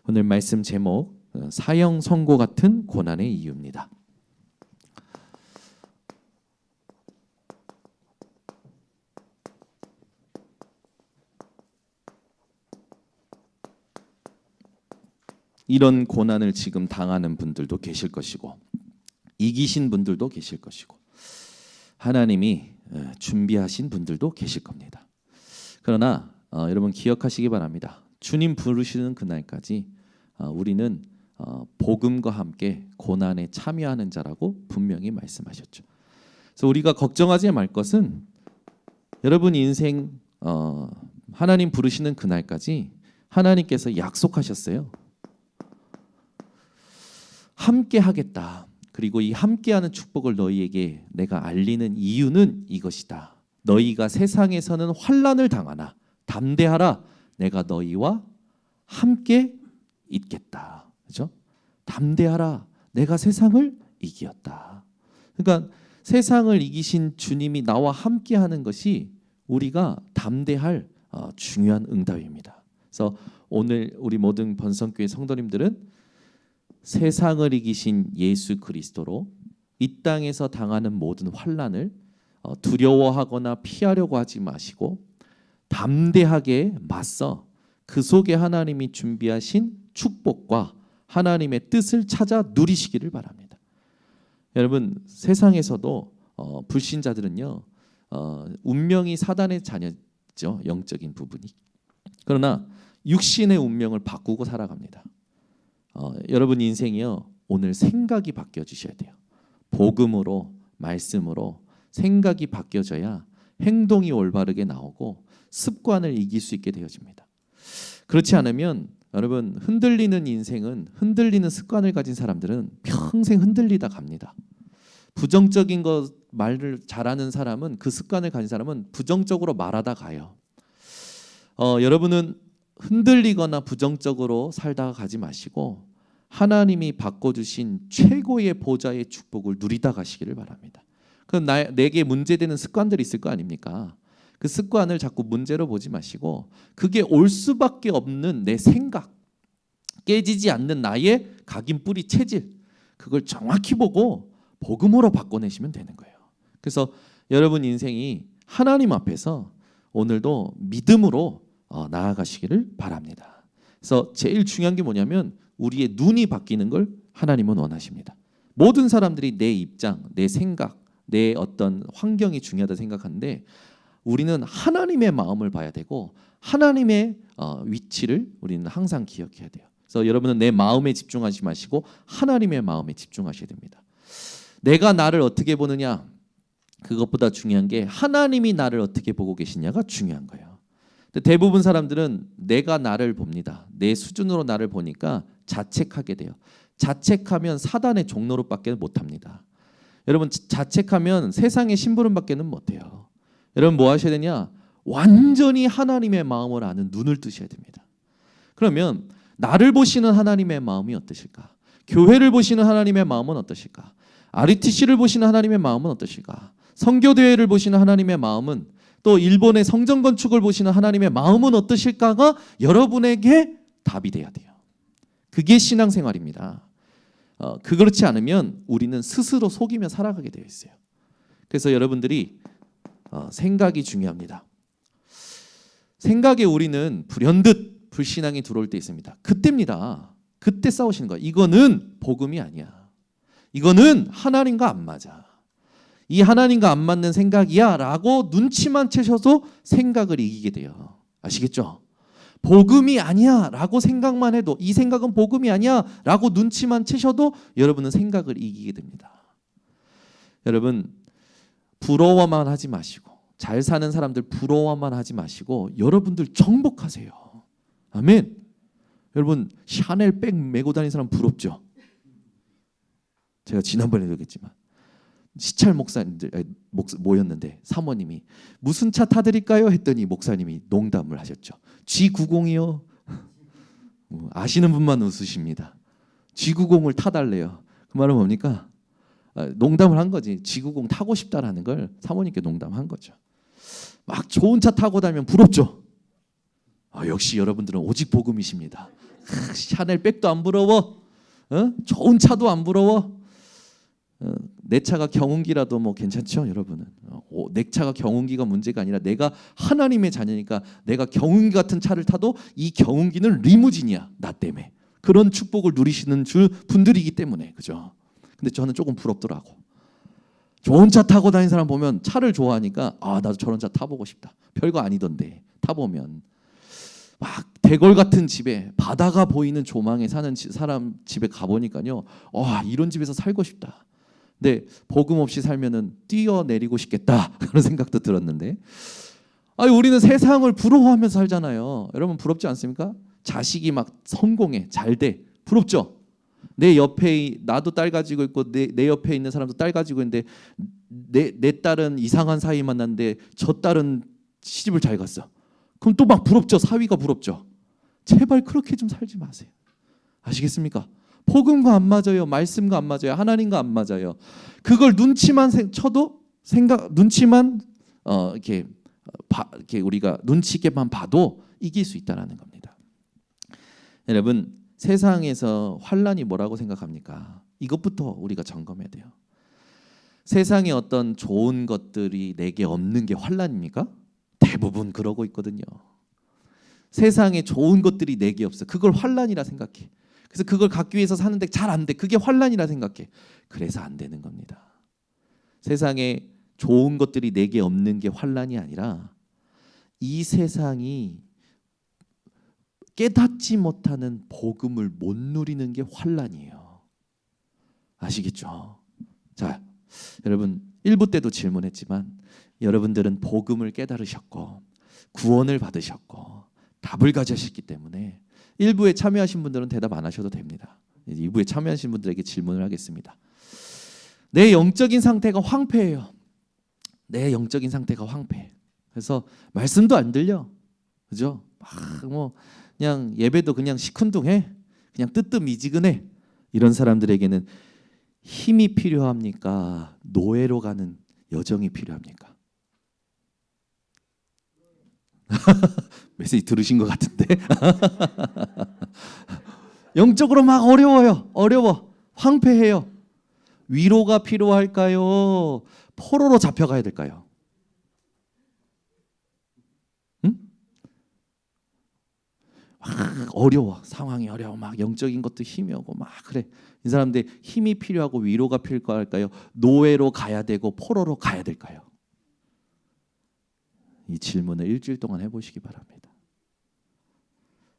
오늘 말씀 제목 사형 선고 같은 고난의 이유입니다. 이런 고난을 지금 당하는 분들도 계실 것이고 이기신 분들도 계실 것이고 하나님이 준비하신 분들도 계실 겁니다. 그러나 여러분 기억하시기 바랍니다. 주님 부르시는 그날까지 우리는 복음과 함께 고난에 참여하는 자라고 분명히 말씀하셨죠. 그래서 우리가 걱정하지 말 것은 여러분 인생 하나님 부르시는 그날까지 하나님께서 약속하셨어요. 함께 하겠다. 그리고 이 함께하는 축복을 너희에게 내가 알리는 이유는 이것이다. 너희가 세상에서는 환난을 당하나 담대하라. 내가 너희와 함께 있겠다. 그렇죠? 담대하라. 내가 세상을 이기었다. 그러니까 세상을 이기신 주님이 나와 함께하는 것이 우리가 담대할 중요한 응답입니다. 그래서 오늘 우리 모든 번성교회 성도님들은 세상을 이기신 예수 그리스도로 이 땅에서 당하는 모든 환난을 두려워하거나 피하려고 하지 마시고 담대하게 맞서 그 속에 하나님이 준비하신 축복과 하나님의 뜻을 찾아 누리시기를 바랍니다. 여러분 세상에서도 불신자들은요 운명이 사단의 자녀죠. 영적인 부분이. 그러나 육신의 운명을 바꾸고 살아갑니다. 여러분 인생이요 오늘 생각이 바뀌어지셔야 돼요. 복음으로 말씀으로 생각이 바뀌어져야 행동이 올바르게 나오고 습관을 이길 수 있게 되어집니다. 그렇지 않으면 여러분 흔들리는 인생은 흔들리는 습관을 가진 사람들은 평생 흔들리다 갑니다. 부정적인 것 말을 잘하는 사람은 그 습관을 가진 사람은 부정적으로 말하다 가요. 여러분은 흔들리거나 부정적으로 살다가 가지 마시고 하나님이 바꿔주신 최고의 보좌의 축복을 누리다 가시기를 바랍니다. 그럼 내게 문제되는 습관들이 있을 거 아닙니까? 그 습관을 자꾸 문제로 보지 마시고 그게 올 수밖에 없는 내 생각, 깨지지 않는 나의 각인 뿌리 체질, 그걸 정확히 보고 복음으로 바꿔내시면 되는 거예요. 그래서 여러분 인생이 하나님 앞에서 오늘도 믿음으로 나아가시기를 바랍니다. 그래서 제일 중요한 게 뭐냐면 우리의 눈이 바뀌는 걸 하나님은 원하십니다. 모든 사람들이 내 입장, 내 생각, 내 어떤 환경이 중요하다 생각하는데 우리는 하나님의 마음을 봐야 되고 하나님의 위치를 우리는 항상 기억해야 돼요. 그래서 여러분은 내 마음에 집중하지 마시고 하나님의 마음에 집중하셔야 됩니다. 내가 나를 어떻게 보느냐 그것보다 중요한 게 하나님이 나를 어떻게 보고 계시냐가 중요한 거예요. 대부분 사람들은 내가 나를 봅니다. 내 수준으로 나를 보니까 자책하게 돼요. 자책하면 사단의 종로로밖에 못합니다. 여러분 자책하면 세상의 심부름밖에는 못해요. 여러분 뭐 하셔야 되냐? 완전히 하나님의 마음을 아는 눈을 뜨셔야 됩니다. 그러면 나를 보시는 하나님의 마음이 어떠실까? 교회를 보시는 하나님의 마음은 어떠실까? RTC를 보시는 하나님의 마음은 어떠실까? 선교대회를 보시는 하나님의 마음은 또 일본의 성전 건축을 보시는 하나님의 마음은 어떠실까가 여러분에게 답이 돼야 돼요. 그게 신앙생활입니다. 그렇지 않으면 우리는 스스로 속이며 살아가게 되어 있어요. 그래서 여러분들이 생각이 중요합니다. 생각에 우리는 불현듯 불신앙이 들어올 때 있습니다. 그때입니다. 그때 싸우시는 거야. 이거는 복음이 아니야. 이거는 하나님과 안 맞아. 이 하나님과 안 맞는 생각이야 라고 눈치만 채셔도 생각을 이기게 돼요. 아시겠죠? 복음이 아니야 라고 생각만 해도 이 생각은 복음이 아니야 라고 눈치만 채셔도 여러분은 생각을 이기게 됩니다. 여러분 부러워만 하지 마시고 잘 사는 사람들 부러워만 하지 마시고 여러분들 정복하세요. 아멘. 여러분 샤넬 백 메고 다니는 사람 부럽죠? 제가 지난번에도 얘기했지만 시찰 목사님들 모였는데 사모님이 무슨 차 타드릴까요? 했더니 목사님이 농담을 하셨죠. G90이요. 아시는 분만 웃으십니다. G90을 타달래요. 그 말은 뭡니까? 농담을 한 거지. G90 타고 싶다라는 걸 사모님께 농담한 거죠. 막 좋은 차 타고 다니면 부럽죠. 역시 여러분들은 오직 복음이십니다. 샤넬 백도 안 부러워. 좋은 차도 안 부러워. 내 차가 경운기라도 뭐 괜찮죠, 여러분은? 내 차가 경운기가 문제가 아니라 내가 하나님의 자녀니까 내가 경운기 같은 차를 타도 이 경운기는 리무진이야, 나 때문에. 그런 축복을 누리시는 분들이기 때문에, 그죠? 근데 저는 조금 부럽더라고. 좋은 차 타고 다니는 사람 보면 차를 좋아하니까 나도 저런 차 타보고 싶다. 별거 아니던데 타보면 막 대궐 같은 집에 바다가 보이는 조망에 사는 사람 집에 가보니까요, 이런 집에서 살고 싶다. 근데 복음 없이 살면은 뛰어내리고 싶겠다 그런 생각도 들었는데, 우리는 세상을 부러워하면서 살잖아요. 여러분 부럽지 않습니까? 자식이 막 성공해, 잘 돼, 부럽죠? 내 옆에 나도 딸 가지고 있고 내 옆에 있는 사람도 딸 가지고 있는데 내 딸은 이상한 사이 만났는데 저 딸은 시집을 잘 갔어. 그럼 또 막 부럽죠. 사위가 부럽죠. 제발 그렇게 좀 살지 마세요. 아시겠습니까? 복음과 안 맞아요. 말씀과 안 맞아요. 하나님과 안 맞아요. 그걸 눈치만 쳐도 눈치만 이렇게 우리가 눈치 있게만 봐도 이길 수 있다라는 겁니다. 여러분, 세상에서 환란이 뭐라고 생각합니까? 이것부터 우리가 점검해야 돼요. 세상에 어떤 좋은 것들이 내게 없는 게 환란입니까? 대부분 그러고 있거든요. 세상에 좋은 것들이 내게 없어. 그걸 환란이라 생각해. 그래서 그걸 갖기 위해서 사는데 잘 안 돼. 그게 환란이라 생각해. 그래서 안 되는 겁니다. 세상에 좋은 것들이 내게 없는 게 환란이 아니라 이 세상이 깨닫지 못하는 복음을 못 누리는 게 환란이에요. 아시겠죠? 자, 여러분 1부 때도 질문했지만 여러분들은 복음을 깨달으셨고 구원을 받으셨고 답을 가지셨기 때문에 1부에 참여하신 분들은 대답 안 하셔도 됩니다. 2부에 참여하신 분들에게 질문을 하겠습니다. 내 영적인 상태가 황폐해요. 내 영적인 상태가 황폐해. 그래서 말씀도 안 들려. 그죠? 그냥 예배도 그냥 시큰둥해. 그냥 뜨뜻미지근해. 이런 사람들에게는 힘이 필요합니까? 노예로 가는 여정이 필요합니까? 메시지 들으신 것 같은데. 영적으로 막 어려워. 황폐해요. 위로가 필요할까요? 포로로 잡혀가야 될까요? 어려워. 상황이 어려워. 막 영적인 것도 힘이 오고 막 그래. 이 사람들 힘이 필요하고 위로가 필요할까요? 노예로 가야 되고 포로로 가야 될까요? 이 질문을 일주일 동안 해보시기 바랍니다.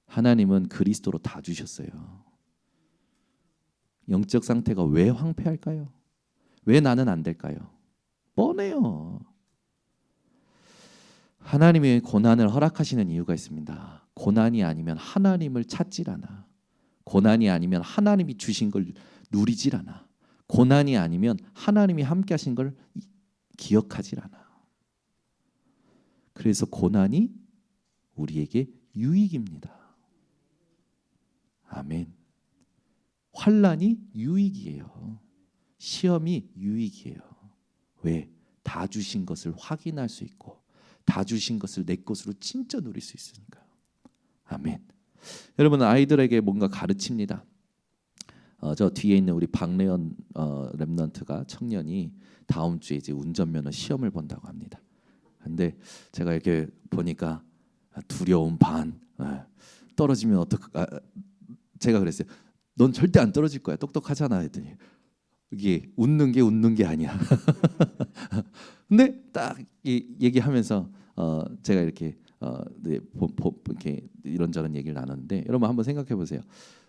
하나님은 그리스도로 다 주셨어요. 영적 상태가 왜 황폐할까요? 왜 나는 안 될까요? 뻔해요. 하나님이 고난을 허락하시는 이유가 있습니다. 고난이 아니면 하나님을 찾질 않아. 고난이 아니면 하나님이 주신 걸 누리질 않아. 고난이 아니면 하나님이 함께 하신 걸 기억하질 않아. 그래서 고난이 우리에게 유익입니다. 아멘. 환난이 유익이에요. 시험이 유익이에요. 왜? 다 주신 것을 확인할 수 있고 다 주신 것을 내 것으로 진짜 누릴 수 있으니까요. 아멘. 여러분, 아이들에게 뭔가 가르칩니다. 저 뒤에 있는 우리 박래연 랩런트가 청년이 다음 주에 이제 운전면허 시험을 본다고 합니다. 근데 제가 이렇게 보니까 두려움 반, 떨어지면 제가 그랬어요. 넌 절대 안 떨어질 거야. 똑똑하잖아 했더니 이게 웃는 게 아니야. 근데 딱 얘기하면서 제가 이렇게 이렇게 이런저런 얘기를 나눴는데, 여러분 한번 생각해 보세요.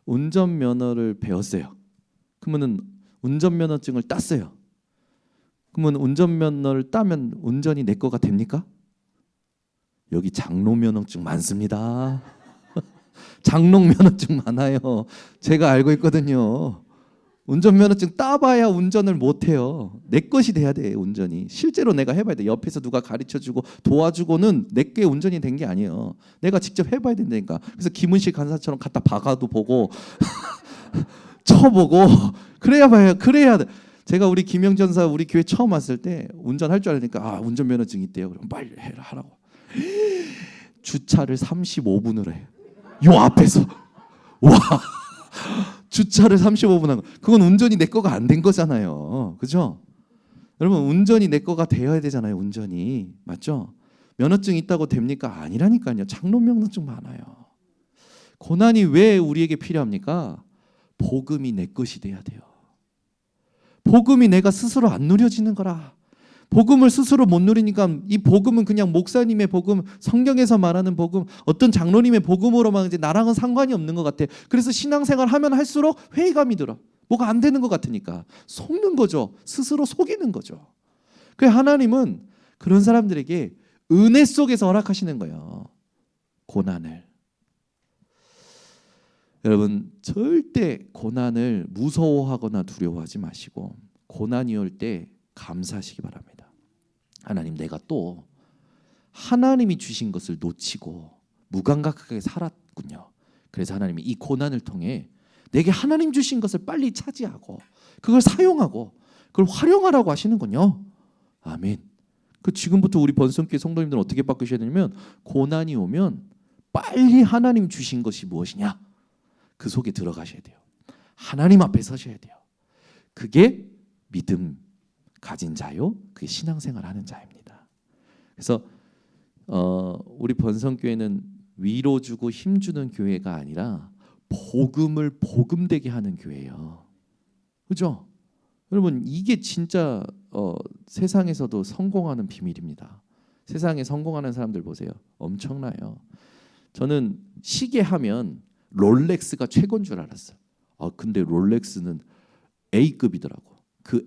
운전면허를 배웠어요. 그러면은 운전면허증을 땄어요. 그러면 운전면허를 따면 운전이 내 거가 됩니까? 여기 장롱면허증 많습니다. 장롱면허증 많아요. 제가 알고 있거든요. 운전면허증 따봐야 운전을 못해요. 내 것이 돼야 돼, 운전이. 실제로 내가 해봐야 돼. 옆에서 누가 가르쳐주고 도와주고는 내게 운전이 된 게 아니에요. 내가 직접 해봐야 된다니까. 그래서 김은식 간사처럼 갖다 박아도 보고 쳐보고 그래야 돼. 제가 우리 김영전사 우리 교회 처음 왔을 때 운전할 줄 알니까 운전면허증 있대요. 그럼 빨리 하라고. 주차를 35분을 해. 요 앞에서 와, 주차를 35분 한 거. 그건 운전이 내 거가 안 된 거잖아요. 그죠? 여러분 운전이 내 거가 되어야 되잖아요. 운전이. 맞죠? 면허증 있다고 됩니까? 아니라니까요. 장로 면허증 많아요. 고난이 왜 우리에게 필요합니까? 복음이 내 것이 돼야 돼요. 복음이 내가 스스로 안 누려지는 거라. 복음을 스스로 못 누리니까 이 복음은 그냥 목사님의 복음, 성경에서 말하는 복음, 어떤 장로님의 복음으로만 이제 나랑은 상관이 없는 것 같아. 그래서 신앙생활 하면 할수록 회의감이 들어. 뭐가 안 되는 것 같으니까 속는 거죠. 스스로 속이는 거죠. 그래서 하나님은 그런 사람들에게 은혜 속에서 허락하시는 거예요. 고난을. 여러분 절대 고난을 무서워하거나 두려워하지 마시고 고난이 올 때 감사하시기 바랍니다. 하나님, 내가 또 하나님이 주신 것을 놓치고 무감각하게 살았군요. 그래서 하나님이 이 고난을 통해 내게 하나님 주신 것을 빨리 차지하고 그걸 사용하고 그걸 활용하라고 하시는군요. 아멘. 그 지금부터 우리 번성교회 성도님들은 어떻게 바꾸셔야 되냐면 고난이 오면 빨리 하나님 주신 것이 무엇이냐 그 속에 들어가셔야 돼요. 하나님 앞에 서셔야 돼요. 그게 믿음 가진 자요, 그게 신앙생활 하는 자입니다. 그래서 우리 번성교회는 위로 주고 힘 주는 교회가 아니라 복음을 복음되게 하는 교회예요. 그죠? 여러분 이게 진짜 세상에서도 성공하는 비밀입니다. 세상에 성공하는 사람들 보세요. 엄청나요. 저는 시계 하면 롤렉스가 최고인 줄 알았어요. 근데 롤렉스는 A급이더라고. 그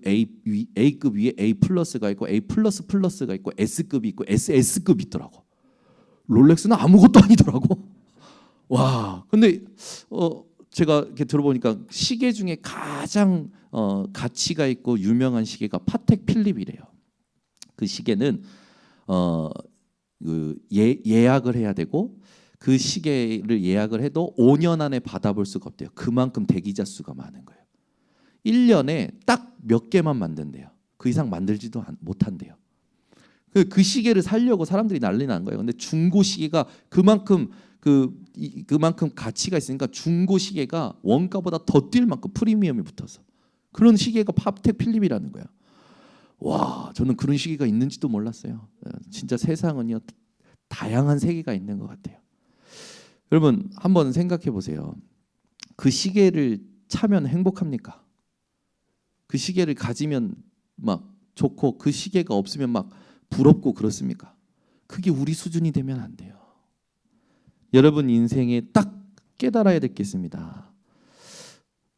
A급 위에 A 플러스가 있고 A 플러스 플러스가 있고 S급이 있고 SS급이 있더라고. 롤렉스는 아무것도 아니더라고. 와, 근데 제가 이렇게 들어보니까 시계 중에 가장 가치가 있고 유명한 시계가 파텍 필립이래요. 그 시계는 예약을 해야 되고 그 시계를 예약을 해도 5년 안에 받아볼 수가 없대요. 그만큼 대기자 수가 많은 거예요. 1년에 딱 몇 개만 만든대요. 그 이상 만들지도 못한대요. 그 시계를 살려고 사람들이 난리 난 거예요. 근데 중고 시계가 그만큼 가치가 있으니까 중고 시계가 원가보다 더 뛸 만큼 프리미엄이 붙어서 그런 시계가 파텍 필립이라는 거야. 와, 저는 그런 시계가 있는지도 몰랐어요. 진짜 세상은요 다양한 세계가 있는 것 같아요. 여러분 한번 생각해 보세요. 그 시계를 차면 행복합니까? 그 시계를 가지면 막 좋고 그 시계가 없으면 막 부럽고 그렇습니까? 그게 우리 수준이 되면 안 돼요. 여러분 인생에 딱 깨달아야 되겠습니다.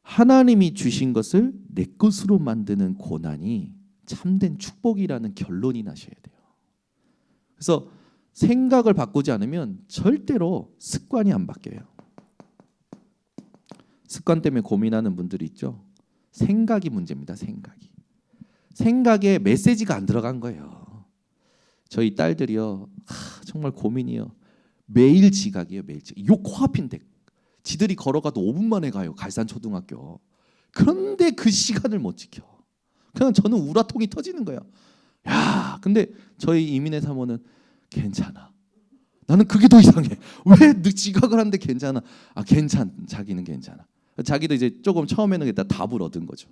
하나님이 주신 것을 내 것으로 만드는 고난이 참된 축복이라는 결론이 나셔야 돼요. 그래서 생각을 바꾸지 않으면 절대로 습관이 안 바뀌어요. 습관 때문에 고민하는 분들이 있죠. 생각이 문제입니다. 생각에 메시지가 안 들어간 거예요. 저희 딸들이요. 정말 고민이요. 매일 지각이에요. 매일 지각. 요 코앞인데 지들이 걸어가도 5분 만에 가요. 갈산초등학교. 그런데 그 시간을 못 지켜. 그냥 저는 우라통이 터지는 거예요. 야, 근데 저희 이민의 사모는 괜찮아. 나는 그게 더 이상해. 왜 지각을 하는데 괜찮아? 자기는 괜찮아. 자기도 이제 조금 처음에는 일단 답을 얻은 거죠.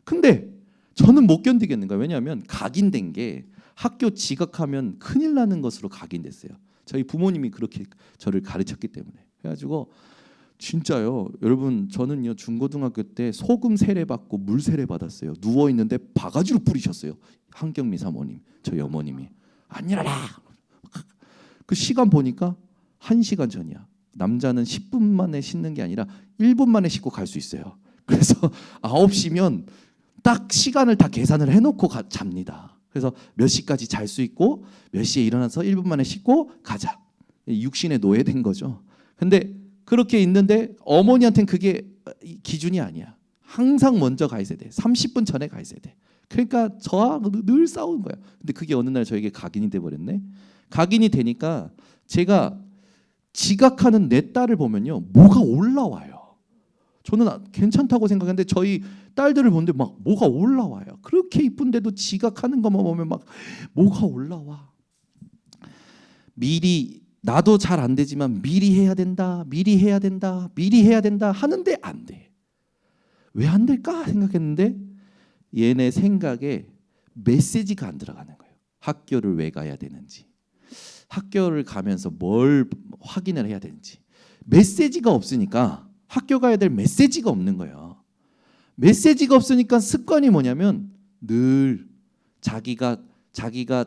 근데 저는 못 견디겠는 거예요. 왜냐하면 각인된 게 학교 지각하면 큰일 나는 것으로 각인됐어요. 저희 부모님이 그렇게 저를 가르쳤기 때문에. 그래가지고 진짜요. 여러분 저는요 중고등학교 때 소금 세례 받고 물 세례 받았어요. 누워 있는데 바가지로 뿌리셨어요. 한경미 사모님, 저희 어머님이 안 일어나. 그 시간 보니까 1시간 전이야. 남자는 10분 만에 씻는 게 아니라 1분 만에 씻고 갈 수 있어요. 그래서 9시면 딱 시간을 다 계산을 해놓고 잡니다. 그래서 몇 시까지 잘 수 있고 몇 시에 일어나서 1분 만에 씻고 가자. 육신의 노예된 거죠. 근데 그렇게 있는데 어머니한테는 그게 기준이 아니야. 항상 먼저 가 있어야 돼. 30분 전에 가 있어야 돼. 그러니까 저와 늘 싸우는 거야. 근데 그게 어느 날 저에게 각인이 돼버렸네. 각인이 되니까 제가 지각하는 내 딸을 보면요 뭐가 올라와요. 저는 괜찮다고 생각했는데 저희 딸들을 보는데 막 뭐가 올라와요. 그렇게 이쁜데도 지각하는 것만 보면 막 뭐가 올라와. 미리 나도 잘 안 되지만 미리 해야 된다, 미리 해야 된다, 미리 해야 된다 하는데 안 돼. 왜 안 될까 생각했는데 얘네 생각에 메시지가 안 들어가는 거예요. 학교를 왜 가야 되는지, 학교를 가면서 뭘 확인을 해야 되는지. 메시지가 없으니까, 학교 가야 될 메시지가 없는 거예요. 메시지가 없으니까 습관이 뭐냐면 늘 자기가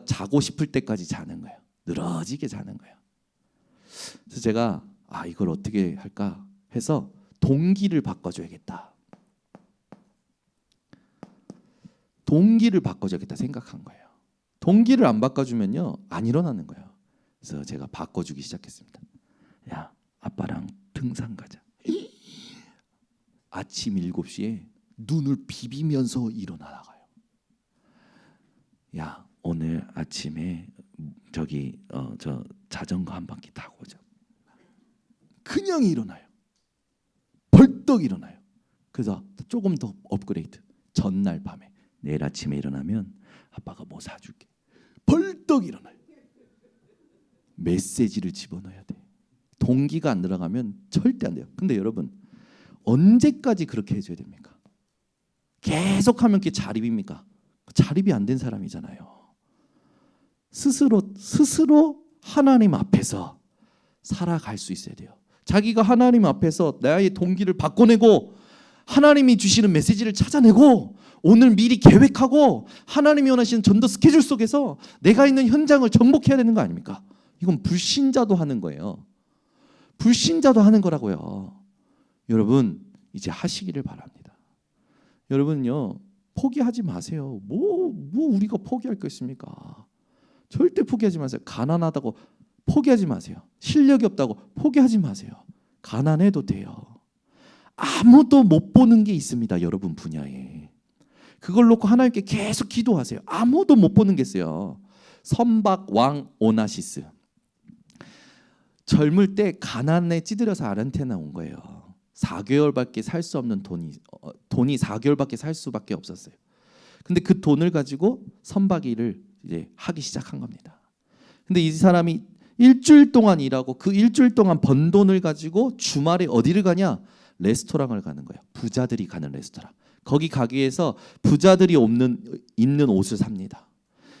자고 싶을 때까지 자는 거예요. 늘어지게 자는 거예요. 그래서 제가 이걸 어떻게 할까 해서 동기를 바꿔줘야겠다. 동기를 바꿔줘야겠다 생각한 거예요. 동기를 안 바꿔주면요 안 일어나는 거예요. 그래서 제가 바꿔주기 시작했습니다. 야, 아빠랑 등산 가자. 아침 7시에 눈을 비비면서 일어나 나가요. 야, 오늘 아침에 저기 저 자전거 한 바퀴 타고 오자. 그냥 일어나요. 벌떡 일어나요. 그래서 조금 더 업그레이드. 전날 밤에 내일 아침에 일어나면 아빠가 뭐 사줄게. 벌떡 일어나요. 메시지를 집어넣어야 돼. 동기가 안 들어가면 절대 안 돼요. 근데 여러분 언제까지 그렇게 해줘야 됩니까? 계속하면 그게 자립입니까? 자립이 안 된 사람이잖아요. 스스로 하나님 앞에서 살아갈 수 있어야 돼요. 자기가 하나님 앞에서 나의 동기를 바꿔내고 하나님이 주시는 메시지를 찾아내고 오늘 미리 계획하고 하나님이 원하시는 전도 스케줄 속에서 내가 있는 현장을 정복해야 되는 거 아닙니까? 이건 불신자도 하는 거예요. 불신자도 하는 거라고요. 여러분 이제 하시기를 바랍니다. 여러분요 포기하지 마세요. 뭐 우리가 포기할 거 있습니까? 절대 포기하지 마세요. 가난하다고 포기하지 마세요. 실력이 없다고 포기하지 마세요. 가난해도 돼요. 아무도 못 보는 게 있습니다. 여러분 분야에. 그걸 놓고 하나님께 계속 기도하세요. 아무도 못 보는 게 있어요. 선박 왕 오나시스. 젊을 때 가난에 찌들어서 아르헨티나 온 거예요. 4개월밖에 살 수 없는 돈이 4개월밖에 살 수밖에 없었어요. 근데 그 돈을 가지고 선박 일을 이제 하기 시작한 겁니다. 근데 이 사람이 일주일 동안 일하고 그 일주일 동안 번 돈을 가지고 주말에 어디를 가냐? 레스토랑을 가는 거예요. 부자들이 가는 레스토랑. 거기 가기 위해서 부자들이 입는 옷을 삽니다.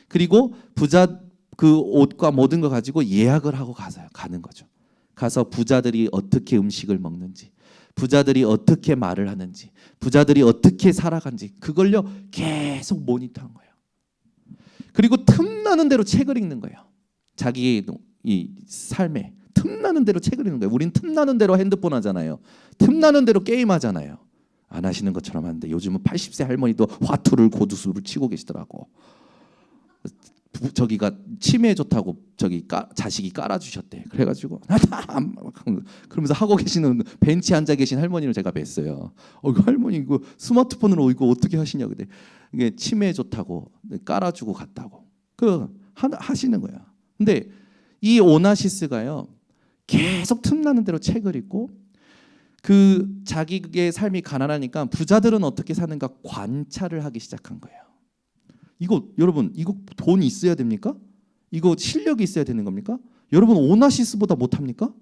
그리고 부자 그 옷과 모든 거 가지고 예약을 하고 가는 거죠. 가서 부자들이 어떻게 음식을 먹는지, 부자들이 어떻게 말을 하는지, 부자들이 어떻게 살아간지 그걸요 계속 모니터한 거예요. 그리고 틈나는 대로 책을 읽는 거예요. 자기의 이 삶에 틈나는 대로 책을 읽는 거예요. 우린 틈나는 대로 핸드폰 하잖아요. 틈나는 대로 게임 하잖아요. 안 하시는 것처럼 하는데 요즘은 80세 할머니도 화투를 고두수를 치고 계시더라고. 저기가 치매에 좋다고 자식이 깔아주셨대. 그래가지고 그러면서 하고 계시는 벤치에 앉아 계신 할머니를 제가 뵀어요. 그 할머니 이거 스마트폰으로 이거 어떻게 하시냐 그래. 이게 치매에 좋다고 깔아주고 갔다고. 하시는 거야. 근데 이 오나시스가요 계속 틈나는 대로 책을 읽고 자기의 삶이 가난하니까 부자들은 어떻게 사는가 관찰을 하기 시작한 거예요. 여러분 이거 돈이 있어야 됩니까? 이거 실력이 있어야 되는 겁니까? 여러분 오나시스보다 못합니까?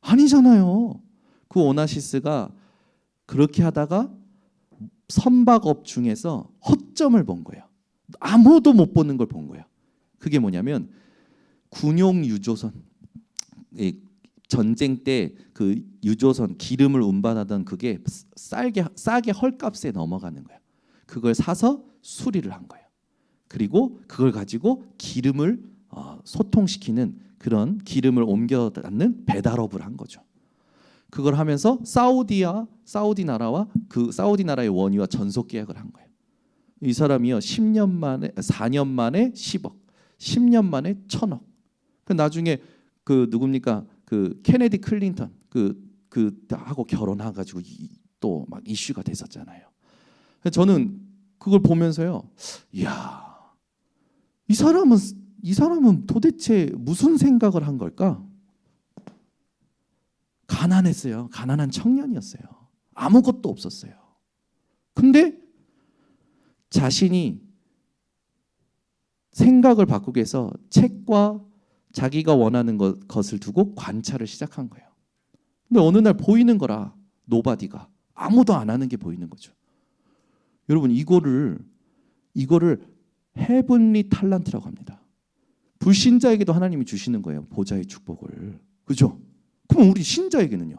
아니잖아요. 그 오나시스가 그렇게 하다가 선박업 중에서 허점을 본 거예요. 아무도 못 보는 걸 본 거예요. 그게 뭐냐면 군용 유조선, 전쟁 때 그 유조선 기름을 운반하던 그게 싸게 헐값에 넘어가는 거예요. 그걸 사서 수리를 한 거예요. 그리고 그걸 가지고 기름을 소통시키는 그런 기름을 옮겨다는 배달업을 한 거죠. 그걸 하면서 사우디 나라와 그 사우디 나라의 원유와 전속 계약을 한 거예요. 이 사람이요 4년 만에 10억, 10년 만에 1,000억. 나중에 누굽니까? 케네디 클린턴 하고 결혼해가지고 또 막 이슈가 됐었잖아요. 저는 그걸 보면서요, 이야, 이 사람은 도대체 무슨 생각을 한 걸까? 가난했어요. 가난한 청년이었어요. 아무것도 없었어요. 근데 자신이 생각을 바꾸기 위해서 책과 자기가 원하는 것을 두고 관찰을 시작한 거예요. 근데 어느 날 보이는 거라 노바디가 아무도 안 하는 게 보이는 거죠. 여러분 이거를 헤븐리 탤런트라고 합니다. 불신자에게도 하나님이 주시는 거예요. 보좌의 축복을. 그죠? 그럼 우리 신자에게는요.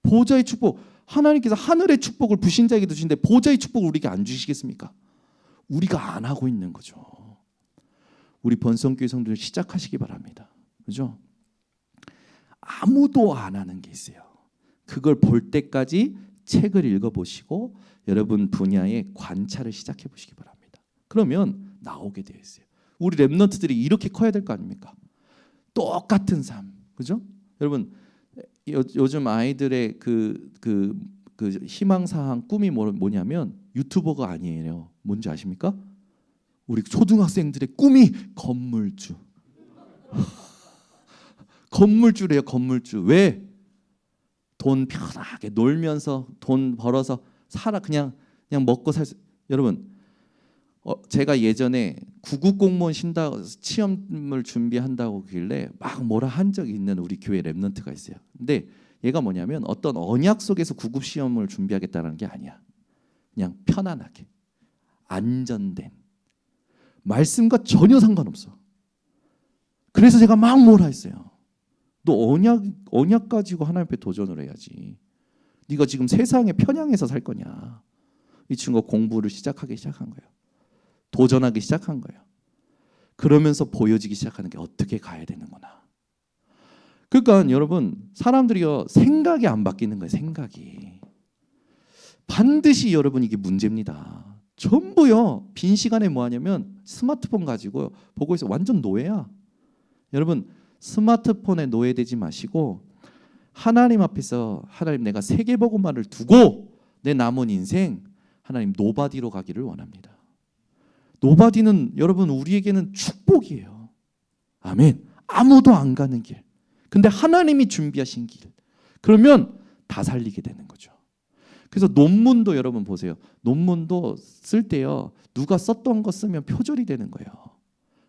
보좌의 축복, 하나님께서 하늘의 축복을 불신자에게도 주시는데 보좌의 축복을 우리에게 안 주시겠습니까? 우리가 안 하고 있는 거죠. 우리 번성교회 성도들 시작하시기 바랍니다. 그죠? 아무도 안 하는 게 있어요. 그걸 볼 때까지 책을 읽어보시고 여러분 분야의 관찰을 시작해 보시기 바랍니다. 그러면 나오게 되어 있어요. 우리 랩런트들이 이렇게 커야 될 거 아닙니까? 똑같은 삶, 그죠? 여러분 요즘 아이들의 그 희망사항 꿈이 뭐냐면 유튜버가 아니에요. 뭔지 아십니까? 우리 초등학생들의 꿈이 건물주. 건물주래요. 건물주. 왜? 돈 편하게 놀면서 돈 벌어서 살아 그냥 먹고 살 수. 여러분 제가 예전에 구급 공무원 시험을 준비한다고 길래 막 뭐라 한 적이 있는 우리 교회 랩런트가 있어요. 근데 얘가 뭐냐면 어떤 언약 속에서 구급 시험을 준비하겠다는 게 아니야. 그냥 편안하게 안전된 말씀과 전혀 상관없어. 그래서 제가 막 뭐라 했어요. 너 언약 가지고 하나님 앞에 도전을 해야지. 네가 지금 세상에 편향해서 살 거냐. 이 친구가 공부를 시작한 거예요. 도전하기 시작한 거예요. 그러면서 보여지기 시작하는 게 어떻게 가야 되는구나. 그러니까 여러분 사람들이요 생각이 안 바뀌는 거예요. 생각이. 반드시 여러분 이게 문제입니다. 전부요 빈 시간에 뭐 하냐면 스마트폰 가지고 보고 있어. 완전 노예야. 여러분 스마트폰에 노예되지 마시고 하나님 앞에서 하나님 내가 세계복음화를 두고 내 남은 인생 하나님 노바디로 가기를 원합니다. 노바디는 여러분 우리에게는 축복이에요. 아멘. 아무도 안 가는 길. 근데 하나님이 준비하신 길. 그러면 다 살리게 되는 거죠. 그래서 논문도 여러분 보세요. 논문도 쓸 때요. 누가 썼던 거 쓰면 표절이 되는 거예요.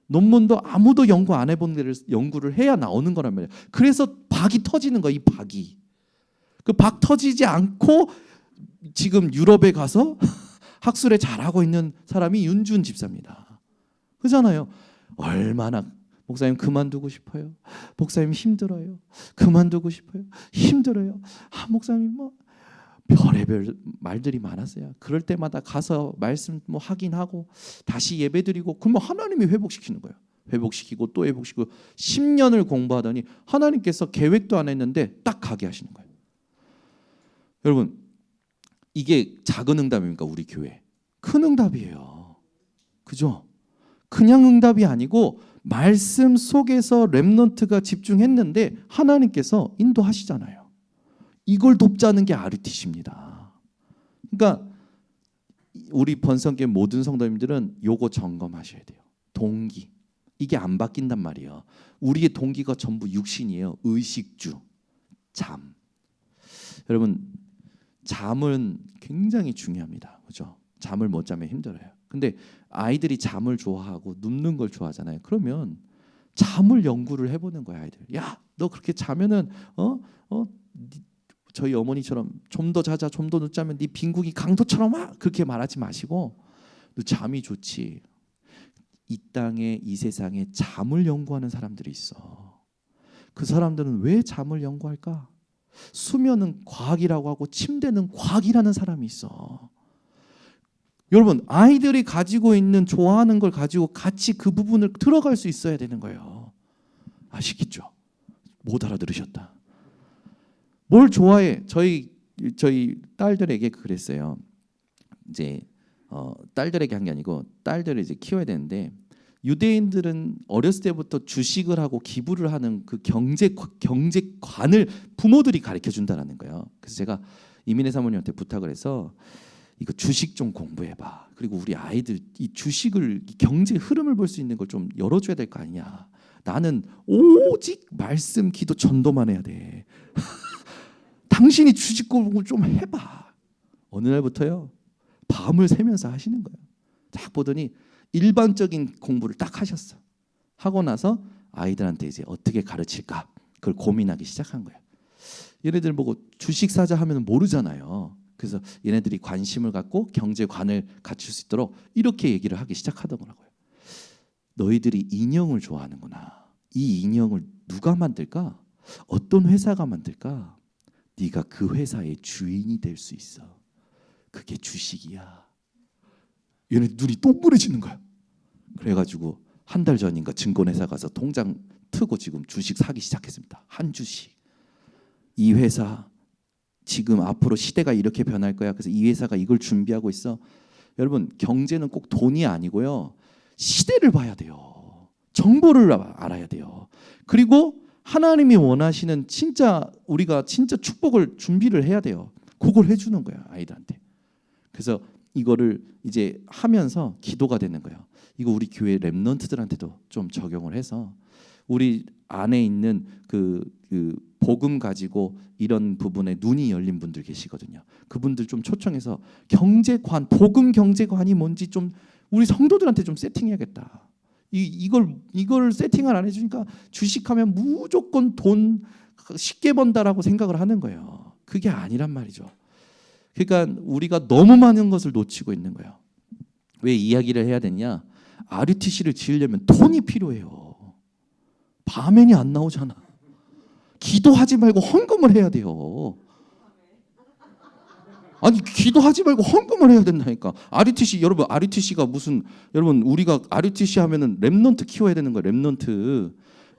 논문도 아무도 연구 안 해본 데를 연구를 해야 나오는 거란 말이에요. 그래서 박이 터지는 거예요. 이 박이. 그 박 터지지 않고 지금 유럽에 가서 학술에 잘하고 있는 사람이 윤준 집사입니다. 그잖아요. 얼마나 목사님 그만두고 싶어요. 목사님 힘들어요. 그만두고 싶어요. 힘들어요. 목사님 뭐 별의별 말들이 많았어요. 그럴 때마다 가서 말씀 뭐 하긴 하고 다시 예배드리고 그러면 하나님이 회복시키는 거예요. 회복시키고 또 회복시키고 10년을 공부하더니 하나님께서 계획도 안 했는데 딱 가게 하시는 거예요. 여러분 이게 작은 응답입니까? 우리 교회 큰 응답이에요. 그죠? 그냥 응답이 아니고 말씀 속에서 렘넌트가 집중했는데 하나님께서 인도하시잖아요. 이걸 돕자는 게 RUTC입니다. 그러니까 우리 번성교회 모든 성도님들은 요거 점검하셔야 돼요. 동기. 이게 안 바뀐단 말이에요. 우리의 동기가 전부 육신이에요. 의식주, 잠. 여러분 잠은 굉장히 중요합니다. 그죠? 잠을 못 자면 힘들어요. 근데 아이들이 잠을 좋아하고 눕는 걸 좋아하잖아요. 그러면 잠을 연구를 해보는 거야. 아이들. 야, 너 그렇게 자면은 저희 어머니처럼 좀 더 자자, 좀 더 늦자면 네 빈국이 강도처럼 막 그렇게 말하지 마시고 너 잠이 좋지. 이 땅에 이 세상에 잠을 연구하는 사람들이 있어. 그 사람들은 왜 잠을 연구할까? 수면은 과학이라고 하고 침대는 과학이라는 사람이 있어. 여러분 아이들이 가지고 있는 좋아하는 걸 가지고 같이 그 부분을 들어갈 수 있어야 되는 거예요. 아시겠죠? 못 알아들으셨다. 뭘 좋아해? 저희 딸들에게 그랬어요. 이제 딸들에게 한 게 아니고 딸들을 이제 키워야 되는데 유대인들은 어렸을 때부터 주식을 하고 기부를 하는 그 경제관을 부모들이 가르쳐 준다라는 거예요. 그래서 제가 이민혜 사모님한테 부탁을 해서 이거 주식 좀 공부해봐. 그리고 우리 아이들 이 주식을 이 경제 흐름을 볼 수 있는 걸 좀 열어줘야 될 거 아니냐. 나는 오직 말씀, 기도, 전도만 해야 돼. 당신이 주식 공부 좀 해봐. 어느 날부터요 밤을 새면서 하시는 거예요. 딱 보더니 일반적인 공부를 딱 하셨어. 하고 나서 아이들한테 이제 어떻게 가르칠까 그걸 고민하기 시작한 거예요. 얘네들 보고 주식 사자 하면 모르잖아요. 그래서 얘네들이 관심을 갖고 경제관을 갖출 수 있도록 이렇게 얘기를 하기 시작하더라고요. 너희들이 인형을 좋아하는구나. 이 인형을 누가 만들까? 어떤 회사가 만들까? 네가 그 회사의 주인이 될 수 있어. 그게 주식이야. 얘네 눈이 동그래지는 거야. 그래가지고 한 달 전인가 증권회사 가서 통장 트고 지금 주식 사기 시작했습니다. 한 주씩. 이 회사 지금 앞으로 시대가 이렇게 변할 거야. 그래서 이 회사가 이걸 준비하고 있어. 여러분 경제는 꼭 돈이 아니고요. 시대를 봐야 돼요. 정보를 알아야 돼요. 그리고 하나님이 원하시는 진짜 우리가 진짜 축복을 준비를 해야 돼요. 그걸 해주는 거야 아이들한테. 그래서 이거를 이제 하면서 기도가 되는 거예요. 이거 우리 교회 렘넌트들한테도 좀 적용을 해서 우리 안에 있는 그 복음 가지고 이런 부분에 눈이 열린 분들 계시거든요. 그분들 좀 초청해서 경제관, 복음 경제관이 뭔지 좀 우리 성도들한테 좀 세팅해야겠다. 이걸 세팅을 안 해주니까 주식하면 무조건 돈 쉽게 번다라고 생각을 하는 거예요. 그게 아니란 말이죠. 그러니까 우리가 너무 많은 것을 놓치고 있는 거예요. 왜 이야기를 해야 되냐? RUTC를 지으려면 돈이 필요해요. 바멘이 안 나오잖아. 기도하지 말고 헌금을 해야 돼요. 아니 기도하지 말고 헌금을 해야 된다니까. RUTC 여러분 RUTC가 무슨 여러분 우리가 RUTC 하면은 렘넌트 키워야 되는 거예요.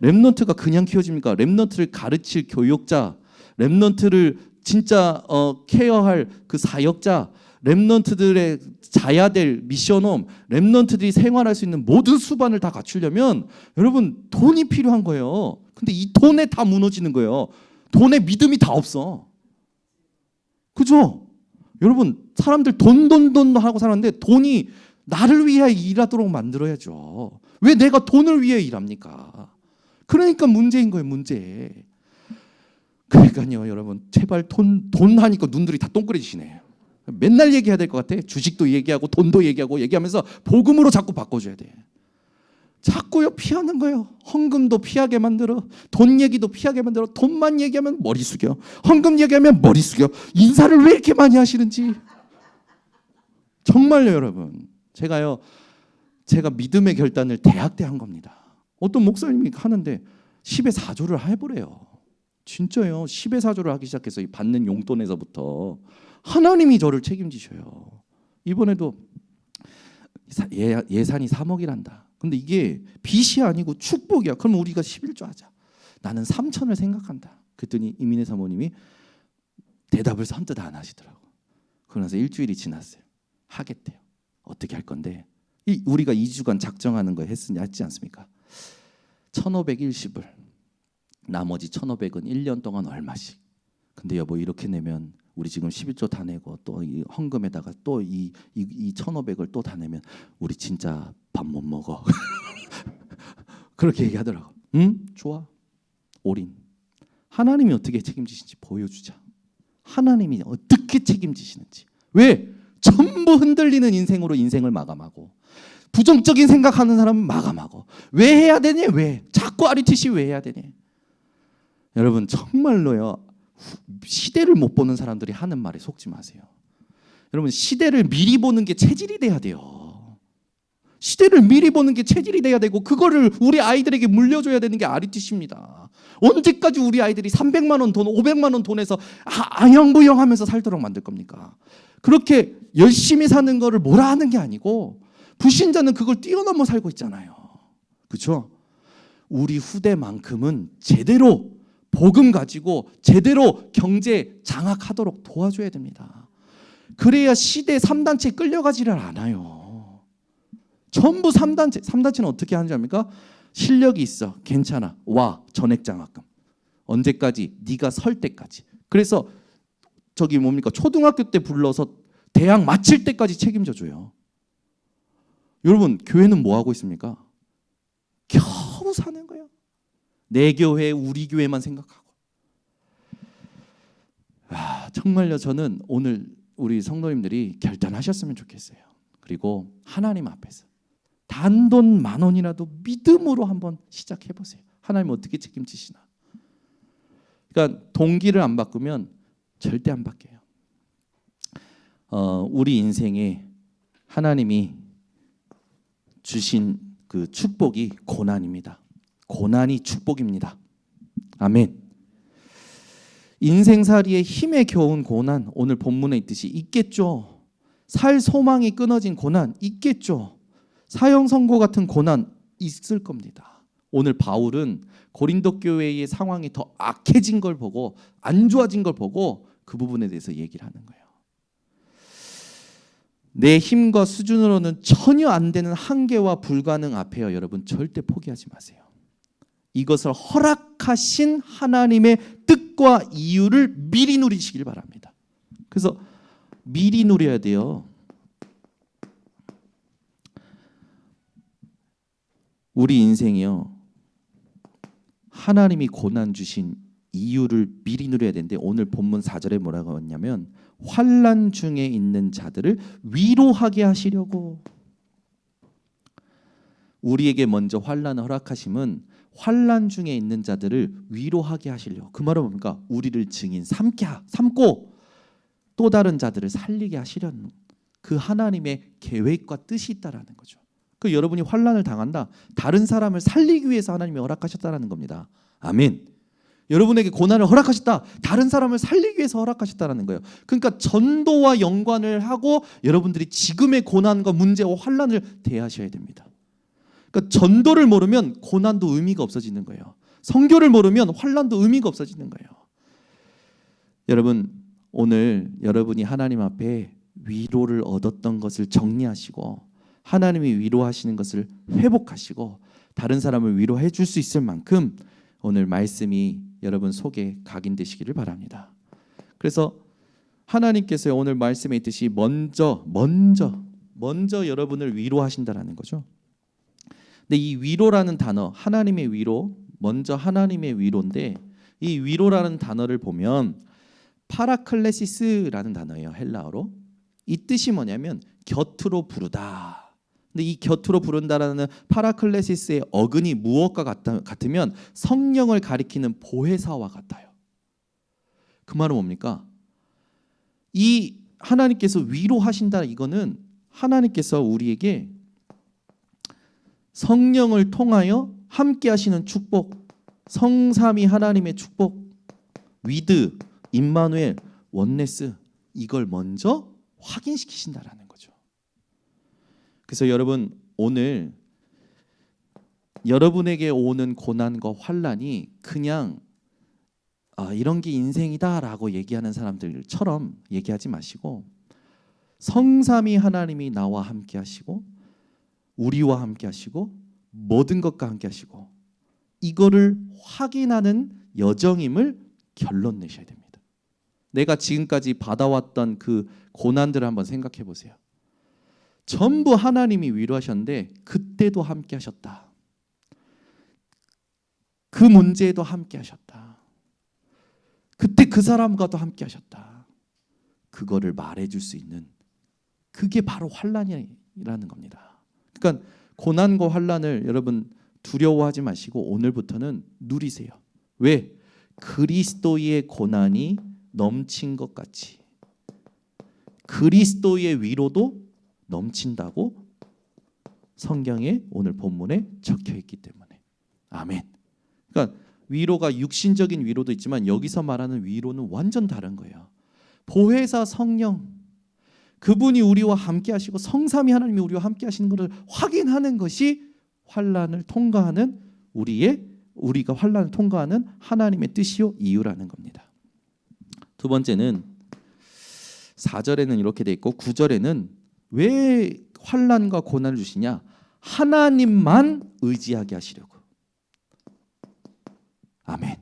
렘넌트가 그냥 키워집니까? 렘넌트를 가르칠 교육자, 렘넌트를 진짜 케어할 그 사역자, 렘넌트들의 자야 될 미션홈, 렘넌트들이 생활할 수 있는 모든 수반을 다 갖추려면 여러분 돈이 필요한 거예요. 근데 이 돈에 다 무너지는 거예요. 돈에 믿음이 다 없어. 그죠? 여러분 사람들 돈 하고 살았는데 돈이 나를 위해 일하도록 만들어야죠. 왜 내가 돈을 위해 일합니까? 그러니까 문제인 거예요. 문제. 그러니까요 여러분 제발 돈 하니까 눈들이 다 동그래지시네. 맨날 얘기해야 될 것 같아. 주식도 얘기하고 돈도 얘기하면서 복음으로 자꾸 바꿔줘야 돼. 자꾸요 피하는 거예요. 헌금도 피하게 만들어. 돈 얘기도 피하게 만들어. 돈만 얘기하면 머리 숙여. 헌금 얘기하면 머리 숙여. 인사를 왜 이렇게 많이 하시는지. 정말요 여러분. 제가 믿음의 결단을 대학 때 한 겁니다. 어떤 목사님이 하는데 10의 4조를 해보래요. 진짜요. 10의 4조를 하기 시작해서 이 받는 용돈에서부터 하나님이 저를 책임지셔요. 이번에도 예산이 3억이란다. 근데 이게 빚이 아니고 축복이야. 그럼 우리가 11조 하자. 나는 3천을 생각한다. 그랬더니 이민혜 사모님이 대답을 선뜻 안 하시더라고. 그러면서 일주일이 지났어요. 하겠대요. 어떻게 할 건데? 우리가 2주간 작정하는 거 했지 않습니까? 1,510을 나머지 1,500은 1년 동안 얼마씩. 근데 여보 이렇게 내면 우리 지금 11조 다 내고 또 이 헌금에다가 또 이 1,500을 또 다 내면 우리 진짜 밥 못 먹어. 그렇게 얘기하더라고. 응? 좋아. 올인. 하나님이 어떻게 책임지시는지 보여주자. 하나님이 어떻게 책임지시는지. 왜? 전부 흔들리는 인생으로 인생을 마감하고 부정적인 생각하는 사람은 마감하고 왜 해야 되냐? 왜? 자꾸 RUTC 왜 해야 되냐? 여러분 정말로요. 시대를 못 보는 사람들이 하는 말에 속지 마세요. 여러분 시대를 미리 보는 게 체질이 돼야 돼요. 시대를 미리 보는 게 체질이 돼야 되고 그거를 우리 아이들에게 물려줘야 되는 게 RUTC입니다. 언제까지 우리 아이들이 300만 원 돈, 500만 원 돈에서 아영부영하면서 살도록 만들 겁니까? 그렇게 열심히 사는 거를 뭐라 하는 게 아니고 불신자는 그걸 뛰어넘어 살고 있잖아요. 그렇죠? 우리 후대만큼은 제대로 복음 가지고 제대로 경제 장악하도록 도와줘야 됩니다. 그래야 시대 3단체에 끌려가지를 않아요. 전부 3단체는 어떻게 하는지 압니까? 실력이 있어. 괜찮아. 와. 전액장학금. 언제까지? 네가 설 때까지. 그래서 저기 뭡니까? 초등학교 때 불러서 대학 마칠 때까지 책임져 줘요. 여러분 교회는 뭐 하고 있습니까? 겨우 사는 거예요. 내 교회, 우리 교회만 생각하고. 정말요 저는 오늘 우리 성도님들이 결단하셨으면 좋겠어요. 그리고 하나님 앞에서 단돈 10,000원이라도 믿음으로 한번 시작해 보세요. 하나님 어떻게 책임지시나. 그러니까 동기를 안 바꾸면 절대 안 바뀌어요. 우리 인생에 하나님이 주신 그 축복이 고난입니다. 고난이 축복입니다. 아멘. 인생살이의 힘에 겨운 고난, 오늘 본문에 있듯이 있겠죠. 살 소망이 끊어진 고난 있겠죠. 사형 선고 같은 고난 있을 겁니다. 오늘 바울은 고린도 교회의 상황이 더 악해진 걸 보고, 안 좋아진 걸 보고 그 부분에 대해서 얘기를 하는 거예요. 내 힘과 수준으로는 전혀 안 되는 한계와 불가능 앞에요. 여러분 절대 포기하지 마세요. 이것을 허락하신 하나님의 뜻과 이유를 미리 누리시길 바랍니다. 그래서 미리 누려야 돼요. 우리 인생이요, 하나님이 고난 주신 이유를 미리 누려야 되는데, 오늘 본문 4절에 뭐라고 했냐면 환난 중에 있는 자들을 위로하게 하시려고. 우리에게 먼저 환난을 허락하심은 환난 중에 있는 자들을 위로하게 하시려고. 그 말은 뭡니까? 우리를 증인 삼고 또 다른 자들을 살리게 하시려는 그 하나님의 계획과 뜻이 있다라는 거죠. 그 여러분이 환난을 당한다, 다른 사람을 살리기 위해서 하나님이 허락하셨다라는 겁니다. 아멘. 여러분에게 고난을 허락하셨다, 다른 사람을 살리기 위해서 허락하셨다라는 거예요. 그러니까 전도와 연관을 하고 여러분들이 지금의 고난과 문제와 환난을 대하셔야 됩니다. 그러니까 전도를 모르면 고난도 의미가 없어지는 거예요. 선교를 모르면 환난도 의미가 없어지는 거예요. 여러분, 오늘 여러분이 하나님 앞에 위로를 얻었던 것을 정리하시고, 하나님이 위로하시는 것을 회복하시고, 다른 사람을 위로해 줄 수 있을 만큼 오늘 말씀이 여러분 속에 각인되시기를 바랍니다. 그래서 하나님께서 오늘 말씀에 있듯이 먼저 여러분을 위로하신다라는 거죠. 근데 이 위로라는 단어, 하나님의 위로, 먼저 하나님의 위로인데, 이 위로라는 단어를 보면 파라클레시스라는 단어예요. 헬라어로. 이 뜻이 뭐냐면 곁으로 부르다. 근데 이 곁으로 부른다라는 파라클레시스의 어근이 무엇과 같으면 성령을 가리키는 보혜사와 같아요. 그 말은 뭡니까? 이 하나님께서 위로하신다, 이거는 하나님께서 우리에게 성령을 통하여 함께 하시는 축복, 성삼위 하나님의 축복, 위드, 임마누엘, 원네스, 이걸 먼저 확인시키신다라는 거죠. 그래서 여러분, 오늘 여러분에게 오는 고난과 환난이 그냥 이런 게 인생이다라고 얘기하는 사람들처럼 얘기하지 마시고, 성삼위 하나님이 나와 함께 하시고 우리와 함께 하시고 모든 것과 함께 하시고, 이거를 확인하는 여정임을 결론 내셔야 됩니다. 내가 지금까지 받아왔던 그 고난들을 한번 생각해 보세요. 전부 하나님이 위로하셨는데 그때도 함께 하셨다. 그 문제에도 함께 하셨다. 그때 그 사람과도 함께 하셨다. 그거를 말해줄 수 있는, 그게 바로 환난이라는 겁니다. 그러니까 고난과 환난을 여러분 두려워하지 마시고 오늘부터는 누리세요. 왜? 그리스도의 고난이 넘친 것 같이 그리스도의 위로도 넘친다고 성경에 오늘 본문에 적혀 있기 때문에. 아멘. 그러니까 위로가 육신적인 위로도 있지만 여기서 말하는 위로는 완전 다른 거예요. 보혜사 성령, 그분이 우리와 함께 하시고 성삼위 하나님이 우리와 함께 하시는 것을 확인하는 것이 환난을 통과하는 우리가 환난을 통과하는 하나님의 뜻이요 이유라는 겁니다. 두 번째는 4절에는 이렇게 돼 있고 9절에는 왜 환난과 고난을 주시냐? 하나님만 의지하게 하시려고. 아멘.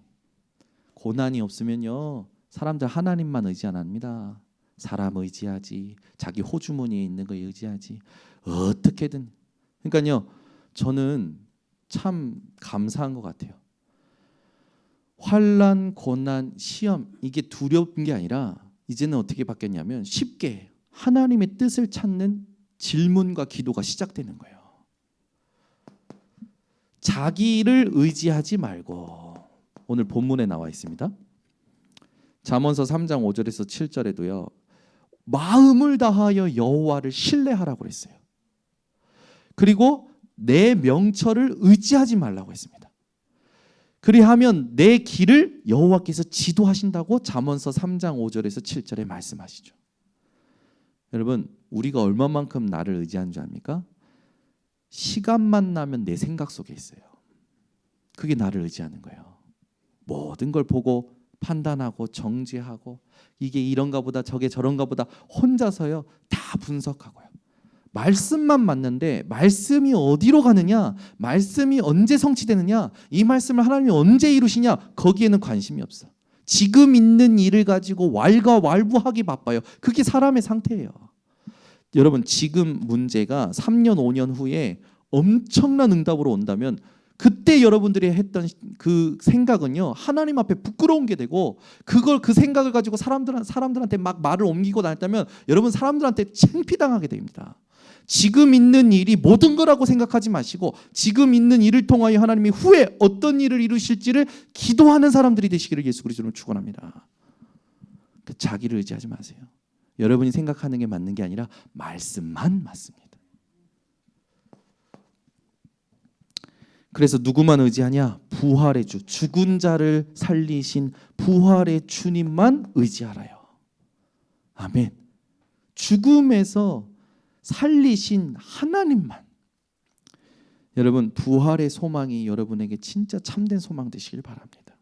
고난이 없으면요, 사람들 하나님만 의지 안 합니다. 사람 의지하지, 자기 호주머니에 있는 거 의지하지, 어떻게든. 그러니까요, 저는 참 감사한 것 같아요. 환난, 고난, 시험, 이게 두려운 게 아니라 이제는 어떻게 바뀌었냐면 쉽게 하나님의 뜻을 찾는 질문과 기도가 시작되는 거예요. 자기를 의지하지 말고, 오늘 본문에 나와 있습니다. 잠언서 3장 5절에서 7절에도요. 마음을 다하여 여호와를 신뢰하라고 그랬어요. 그리고 내 명철을 의지하지 말라고 했습니다. 그리하면 내 길을 여호와께서 지도하신다고 잠언서 3장 5절에서 7절에 말씀하시죠. 여러분, 우리가 얼마만큼 나를 의지하는 줄 압니까? 시간만 나면 내 생각 속에 있어요. 그게 나를 의지하는 거예요. 모든 걸 보고 판단하고 정죄하고 이게 이런가 보다 저게 저런가 보다 혼자서요 다 분석하고요. 말씀만 맞는데 말씀이 어디로 가느냐, 말씀이 언제 성취되느냐, 이 말씀을 하나님이 언제 이루시냐, 거기에는 관심이 없어. 지금 있는 일을 가지고 왈가왈부하기 바빠요. 그게 사람의 상태예요. 여러분, 지금 문제가 3년 5년 후에 엄청난 응답으로 온다면 그때 여러분들이 했던 그 생각은요 하나님 앞에 부끄러운 게 되고, 그 생각을 가지고 사람들한테 막 말을 옮기고 다녔다면 여러분 사람들한테 창피당하게 됩니다. 지금 있는 일이 모든 거라고 생각하지 마시고 지금 있는 일을 통하여 하나님이 후에 어떤 일을 이루실지를 기도하는 사람들이 되시기를 예수 그리스도로 축원합니다. 자기를 의지하지 마세요. 여러분이 생각하는 게 맞는 게 아니라 말씀만 맞습니다. 그래서 누구만 의지하냐? 부활의 주, 죽은 자를 살리신 부활의 주님만 의지하라요. 아멘. 죽음에서 살리신 하나님만. 여러분, 부활의 소망이 여러분에게 진짜 참된 소망 되시길 바랍니다.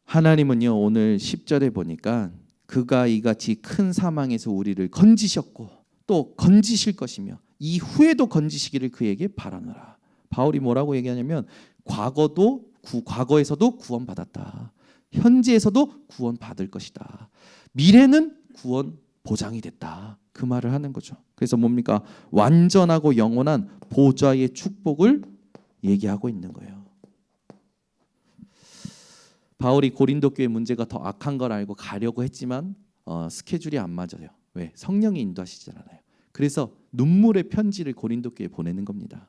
하나님은요 오늘 10절에 보니까 그가 이같이 큰 사망에서 우리를 건지셨고 또 건지실 것이며 이후에도 건지시기를 그에게 바라노라. 바울이 뭐라고 얘기하냐면 과거에서도 구원받았다. 현재에서도 구원받을 것이다. 미래는 구원 보장이 됐다. 그 말을 하는 거죠. 그래서 뭡니까? 완전하고 영원한 보좌의 축복을 얘기하고 있는 거예요. 바울이 고린도 교회 문제가 더 악한 걸 알고 가려고 했지만 스케줄이 안 맞아요. 왜? 성령이 인도하시지 않아요. 그래서 눈물의 편지를 고린도 교회에 보내는 겁니다.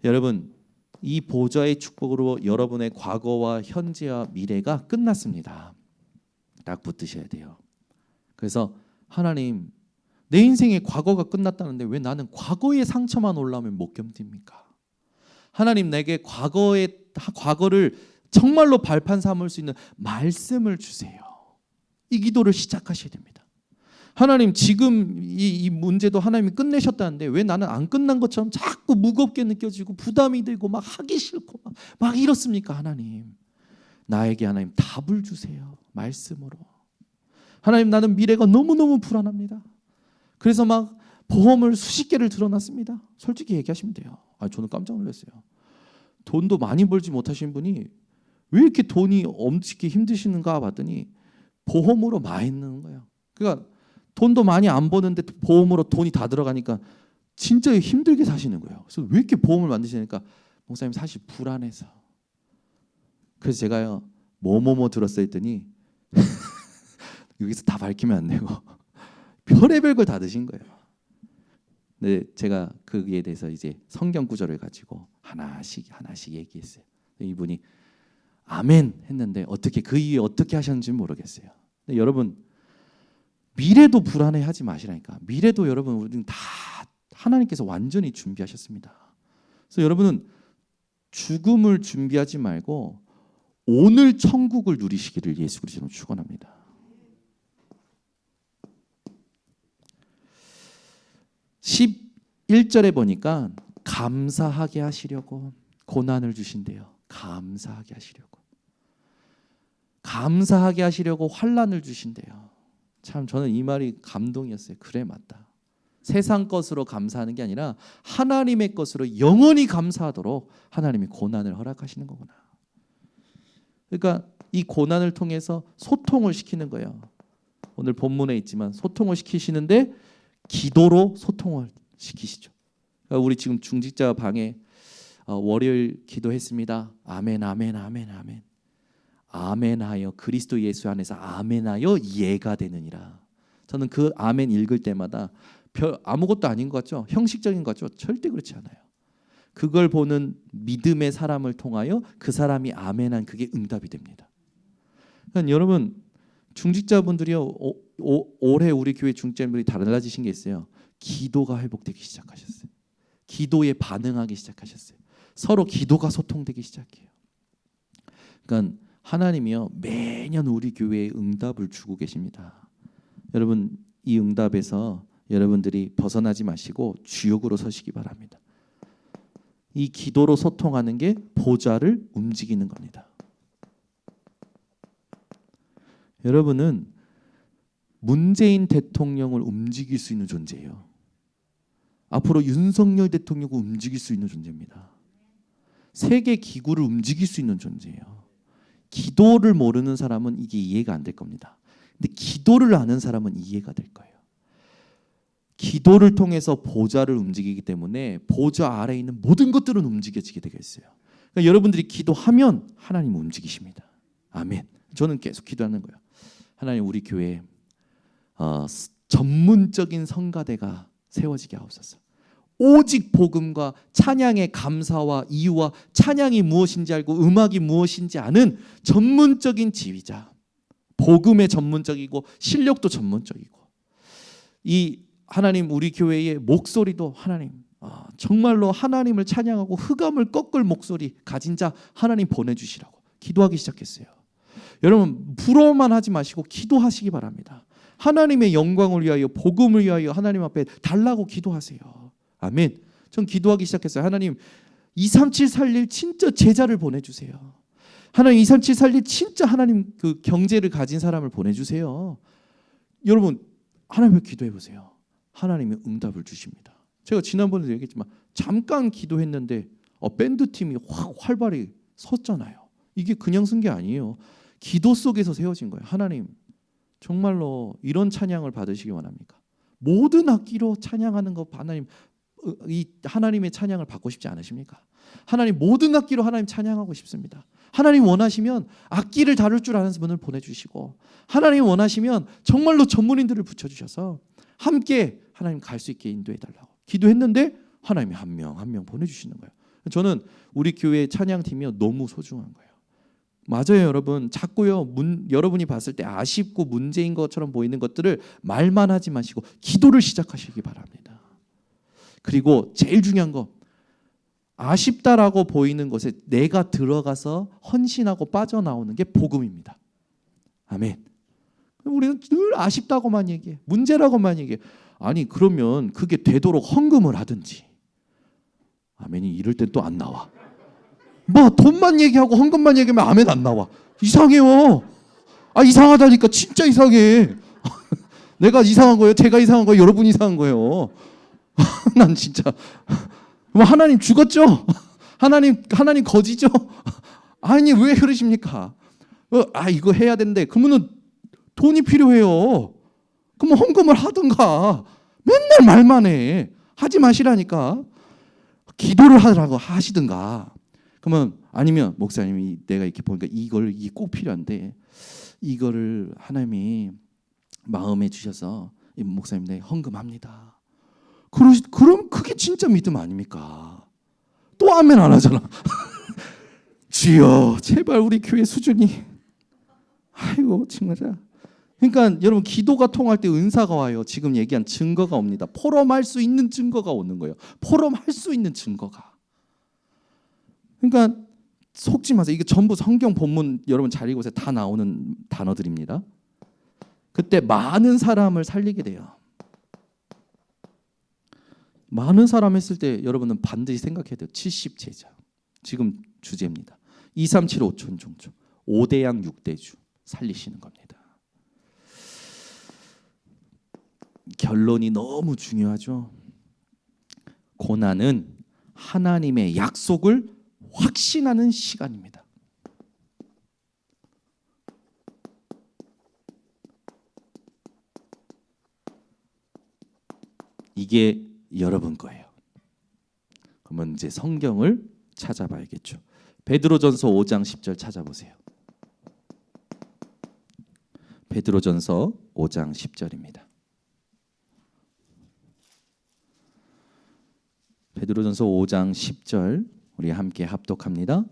여러분, 이 보좌의 축복으로 여러분의 과거와 현재와 미래가 끝났습니다. 딱 붙드셔야 돼요. 그래서 하나님, 내 인생의 과거가 끝났다는데 왜 나는 과거의 상처만 올라오면 못 견딥니까? 하나님, 내게 과거를 정말로 발판 삼을 수 있는 말씀을 주세요. 이 기도를 시작하셔야 됩니다. 하나님, 지금 이 문제도 하나님이 끝내셨다는데 왜 나는 안 끝난 것처럼 자꾸 무겁게 느껴지고 부담이 되고 막 하기 싫고 막 이렇습니까? 하나님, 나에게 하나님 답을 주세요. 말씀으로. 하나님, 나는 미래가 너무너무 불안합니다. 그래서 막 보험을 수십 개를 들어놨습니다. 솔직히 얘기하시면 돼요. 저는 깜짝 놀랐어요. 돈도 많이 벌지 못하신 분이 왜 이렇게 돈이 엄청 힘드시는가 봤더니 보험으로 많이 넣는 거예요. 그러니까 돈도 많이 안 버는데 보험으로 돈이 다 들어가니까 진짜 힘들게 사시는 거예요. 그래서 왜 이렇게 보험을 만드시니까 목사님 사실 불안해서. 그래서 제가요 뭐뭐뭐 들었어 했더니 여기서 다 밝히면 안 되고 별의별 걸 다 드신 거예요. 근데 제가 거기에 대해서 이제 성경 구절을 가지고 하나씩 얘기했어요. 이분이 아멘 했는데 그 이후에 어떻게 하셨는지 모르겠어요. 근데 여러분, 미래도 불안해하지 마시라니까. 미래도 여러분 우리는 다 하나님께서 완전히 준비하셨습니다. 그래서 여러분은 죽음을 준비하지 말고 오늘 천국을 누리시기를 예수 그리스도로 축원합니다. 11절에 보니까 감사하게 하시려고 고난을 주신대요. 감사하게 하시려고 환난을 주신대요. 참 저는 이 말이 감동이었어요. 그래, 맞다. 세상 것으로 감사하는 게 아니라 하나님의 것으로 영원히 감사하도록 하나님이 고난을 허락하시는 거구나. 그러니까 이 고난을 통해서 소통을 시키는 거예요. 오늘 본문에 있지만 소통을 시키시는데 기도로 소통을 시키시죠. 그러니까 우리 지금 중직자 방에 월요일 기도했습니다. 아멘, 아멘, 아멘, 아멘. 아멘하여 그리스도 예수 안에서 아멘하여 예가 되느니라. 저는 그 아멘 읽을 때마다 아무것도 아닌 것 같죠? 형식적인 것 같죠? 절대 그렇지 않아요. 그걸 보는 믿음의 사람을 통하여 그 사람이 아멘한 그게 응답이 됩니다. 그러니까 여러분 중직자분들이요 올해 우리 교회 중직자분들이 달라지신 게 있어요. 기도가 회복되기 시작하셨어요. 기도에 반응하기 시작하셨어요. 서로 기도가 소통되기 시작해요. 그러니까 하나님이요 매년 우리 교회에 응답을 주고 계십니다. 여러분 이 응답에서 여러분들이 벗어나지 마시고 주역으로 서시기 바랍니다. 이 기도로 소통하는 게 보좌를 움직이는 겁니다. 여러분은 문재인 대통령을 움직일 수 있는 존재예요. 앞으로 윤석열 대통령을 움직일 수 있는 존재입니다. 세계 기구를 움직일 수 있는 존재예요. 기도를 모르는 사람은 이게 이해가 안 될 겁니다. 근데 기도를 아는 사람은 이해가 될 거예요. 기도를 통해서 보좌를 움직이기 때문에 보좌 아래에 있는 모든 것들은 움직여지게 되겠어요. 그러니까 여러분들이 기도하면 하나님 움직이십니다. 아멘. 저는 계속 기도하는 거예요. 하나님 우리 교회에 전문적인 성가대가 세워지게 하옵소서. 오직 복음과 찬양의 감사와 이유와 찬양이 무엇인지 알고 음악이 무엇인지 아는 전문적인 지휘자. 복음에 전문적이고 실력도 전문적이고 이 하나님 우리 교회의 목소리도 하나님 정말로 하나님을 찬양하고 흑암을 꺾을 목소리 가진 자 하나님 보내주시라고 기도하기 시작했어요. 여러분 부러워만 하지 마시고 기도하시기 바랍니다. 하나님의 영광을 위하여 복음을 위하여 하나님 앞에 달라고 기도하세요. 아멘. 전 기도하기 시작했어요. 하나님 237 살릴 진짜 제자를 보내주세요. 하나님 237 살릴 진짜 하나님 그 경제를 가진 사람을 보내주세요. 여러분 하나님을 기도해 보세요. 하나님이 응답을 주십니다. 제가 지난번에도 얘기했지만 잠깐 기도했는데 밴드팀이 확 활발히 섰잖아요. 이게 그냥 쓴 게 아니에요. 기도 속에서 세워진 거예요. 하나님 정말로 이런 찬양을 받으시기 원합니까? 모든 악기로 찬양하는 거 하나님 이 하나님의 찬양을 받고 싶지 않으십니까? 하나님 모든 악기로 하나님 찬양하고 싶습니다. 하나님 원하시면 악기를 다룰 줄 아는 분을 보내주시고 하나님 원하시면 정말로 전문인들을 붙여주셔서 함께 하나님 갈 수 있게 인도해달라고 기도했는데 하나님이 한 명 한 명 보내주시는 거예요. 저는 우리 교회 찬양팀이 너무 소중한 거예요. 맞아요 여러분. 자꾸요 여러분이 봤을 때 아쉽고 문제인 것처럼 보이는 것들을 말만 하지 마시고 기도를 시작하시기 바랍니다. 그리고 제일 중요한 거 아쉽다라고 보이는 것에 내가 들어가서 헌신하고 빠져나오는 게 복음입니다. 아멘. 우리는 늘 아쉽다고만 얘기해. 문제라고만 얘기해. 아니 그러면 그게 되도록 헌금을 하든지. 아멘이 이럴 땐 또 안 나와. 뭐 돈만 얘기하고 헌금만 얘기하면 아멘 안 나와. 이상해요. 이상하다니까 진짜 이상해. 내가 이상한 거예요? 제가 이상한 거예요? 여러분이 이상한 거예요? 난 진짜 하나님 죽었죠? 하나님 거지죠? 아니 왜 그러십니까? 이거 해야 된대. 그러면은 돈이 필요해요. 그러면 헌금을 하든가. 맨날 말만 해. 하지 마시라니까. 기도를 하라고 하시든가. 그러면 아니면 목사님이 내가 이렇게 보니까 이게 꼭 필요한데 이거를 하나님이 마음에 주셔서 목사님 내 헌금합니다. 그럼 그게 진짜 믿음 아닙니까? 또 아멘 안 하잖아. 주여 제발 우리 교회 수준이 아이고 정말. 그러니까 여러분 기도가 통할 때 은사가 와요. 지금 얘기한 증거가 옵니다. 포럼할 수 있는 증거가 오는 거예요. 포럼할 수 있는 증거가. 그러니까 속지 마세요. 이게 전부 성경 본문 여러분 잘 읽으세요. 다 나오는 단어들입니다. 그때 많은 사람을 살리게 돼요. 많은 사람 했을 때 여러분은 반드시 생각해야 돼요. 70제자. 지금 주제입니다. 237 5천 종족. 5대양 6대주 살리시는 겁니다. 결론이 너무 중요하죠. 고난은 하나님의 약속을 확신하는 시간입니다. 이게 여러분 거예요. 그러면 이제 성경을 찾아봐야겠죠. 베드로전서 5장 10절 찾아보세요. 베드로전서 5장 10절입니다. 베드로전서 5장 10절 우리 함께 합독합니다.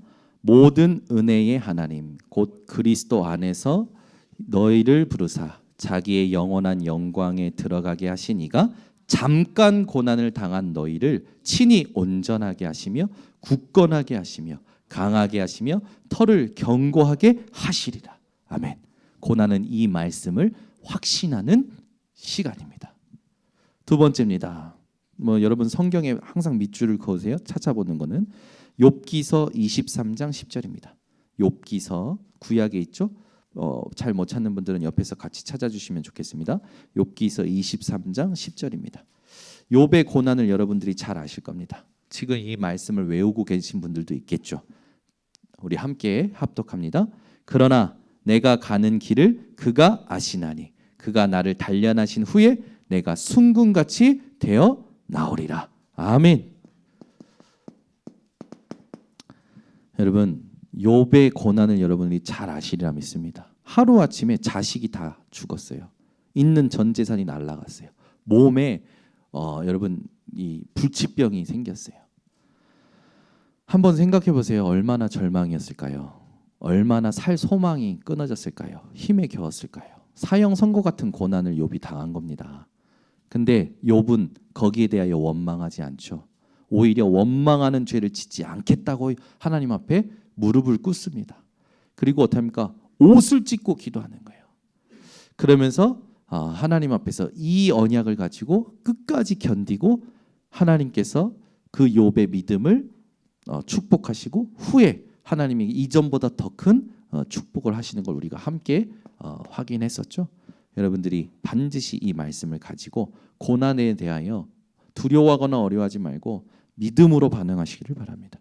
모든 은혜의 하나님 곧 그리스도 안에서 너희를 부르사 자기의 영원한 영광에 들어가게 하시니가 잠깐 고난을 당한 너희를 친히 온전하게 하시며 굳건하게 하시며 강하게 하시며 터를 견고하게 하시리라. 아멘. 고난은 이 말씀을 확신하는 시간입니다. 두 번째입니다. 여러분 성경에 항상 밑줄을 그으세요. 찾아보는 거는 욥기서 23장 10절입니다. 욥기서 구약에 있죠. 잘 못 찾는 분들은 옆에서 같이 찾아주시면 좋겠습니다. 욥기서 23장 10절입니다. 욥의 고난을 여러분들이 잘 아실 겁니다. 지금 이 말씀을 외우고 계신 분들도 있겠죠. 우리 함께 합독합니다. 그러나 내가 가는 길을 그가 아시나니 그가 나를 단련하신 후에 내가 순금같이 되어 나오리라. 아멘. 여러분 욥의 고난을 여러분들이 잘 아시리라 믿습니다. 하루아침에 자식이 다 죽었어요. 있는 전 재산이 날아갔어요. 몸에 여러분 이 불치병이 생겼어요. 한번 생각해 보세요. 얼마나 절망이었을까요? 얼마나 살 소망이 끊어졌을까요? 힘에 겨웠을까요? 사형 선고 같은 고난을 욥이 당한 겁니다. 근데 욥은 거기에 대하여 원망하지 않죠. 오히려 원망하는 죄를 짓지 않겠다고 하나님 앞에 무릎을 꿇습니다. 그리고 어떻습니까? 옷을 찢고 기도하는 거예요. 그러면서 하나님 앞에서 이 언약을 가지고 끝까지 견디고 하나님께서 그 욥의 믿음을 축복하시고 후에 하나님이 이전보다 더 큰 축복을 하시는 걸 우리가 함께 확인했었죠. 여러분들이 반드시 이 말씀을 가지고 고난에 대하여 두려워하거나 어려워하지 말고 믿음으로 반응하시기를 바랍니다.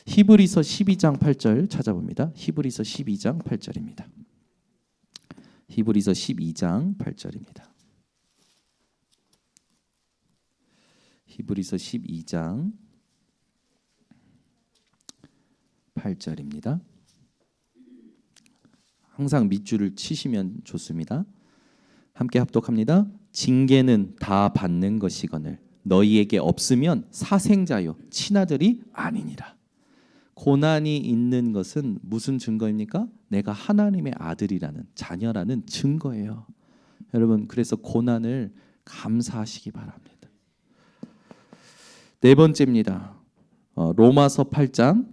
히브리서 12장 8절 찾아봅니다. 히브리서 12장 8절입니다. 히브리서 12장 8절입니다. 히브리서 12장 8절입니다. 항상 밑줄을 치시면 좋습니다. 함께 합독합니다. 징계는 다 받는 것이거늘 너희에게 없으면 사생자요 친아들이 아니니라. 고난이 있는 것은 무슨 증거입니까? 내가 하나님의 아들이라는 자녀라는 증거예요. 여러분 그래서 고난을 감사하시기 바랍니다. 네 번째입니다. 로마서 8장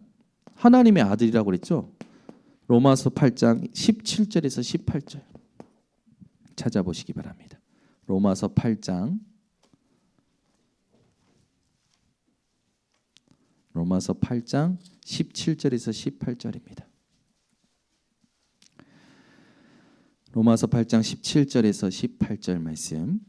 하나님의 아들이라고 그랬죠. 로마서 8장 17절에서 18절 찾아보시기 바랍니다. 로마서 8장 17절에서 18절입니다. 로마서 8장 17절에서 18절 말씀.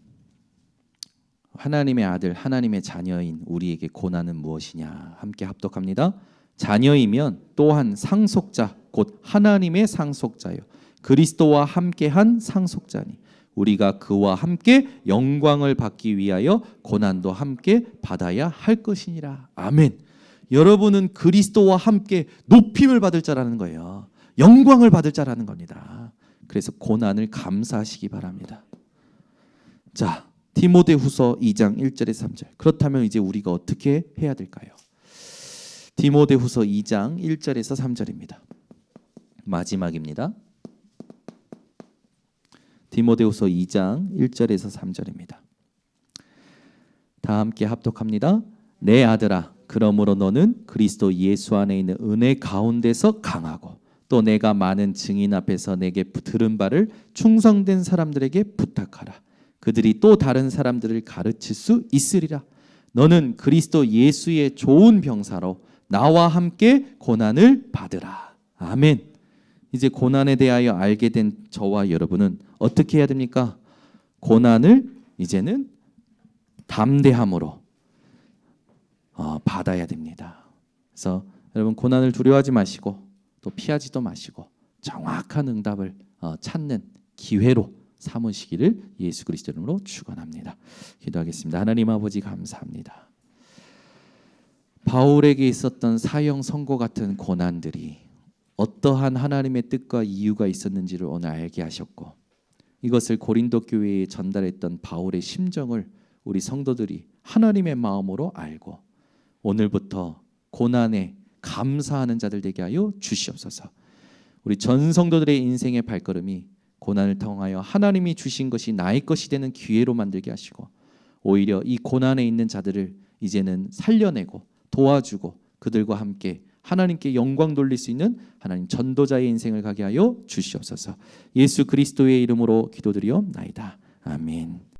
하나님의 아들, 하나님의 자녀인 우리에게 고난은 무엇이냐? 함께 합독합니다. 자녀이면 또한 상속자, 곧 하나님의 상속자요 그리스도와 함께한 상속자니 우리가 그와 함께 영광을 받기 위하여 고난도 함께 받아야 할 것이니라. 아멘. 여러분은 그리스도와 함께 높임을 받을 자라는 거예요. 영광을 받을 자라는 겁니다. 그래서 고난을 감사하시기 바랍니다. 자, 디모데후서 2장 1절에서 3절. 그렇다면 이제 우리가 어떻게 해야 될까요? 디모데후서 2장 1절에서 3절입니다. 마지막입니다. 디모데후서 2장 1절에서 3절입니다. 다 함께 합독합니다. 내 아들아 그러므로 너는 그리스도 예수 안에 있는 은혜 가운데서 강하고 또 내가 많은 증인 앞에서 내게 들은 바를 충성된 사람들에게 부탁하라. 그들이 또 다른 사람들을 가르칠 수 있으리라. 너는 그리스도 예수의 좋은 병사로 나와 함께 고난을 받으라. 아멘. 이제 고난에 대하여 알게 된 저와 여러분은 어떻게 해야 됩니까? 고난을 이제는 담대함으로 받아야 됩니다. 그래서 여러분 고난을 두려워하지 마시고 또 피하지도 마시고 정확한 응답을 찾는 기회로 삼으시기를 예수 그리스도 이름으로 축원합니다. 기도하겠습니다. 하나님 아버지 감사합니다. 바울에게 있었던 사형 선고 같은 고난들이 어떠한 하나님의 뜻과 이유가 있었는지를 오늘 알게 하셨고 이것을 고린도 교회에 전달했던 바울의 심정을 우리 성도들이 하나님의 마음으로 알고 오늘부터 고난에 감사하는 자들 되게 하여 주시옵소서. 우리 전 성도들의 인생의 발걸음이 고난을 통하여 하나님이 주신 것이 나의 것이 되는 기회로 만들게 하시고 오히려 이 고난에 있는 자들을 이제는 살려내고 도와주고 그들과 함께 하나님께 영광 돌릴 수 있는 하나님 전도자의 인생을 가게 하여 주시옵소서. 예수 그리스도의 이름으로 기도드리옵나이다. 아멘.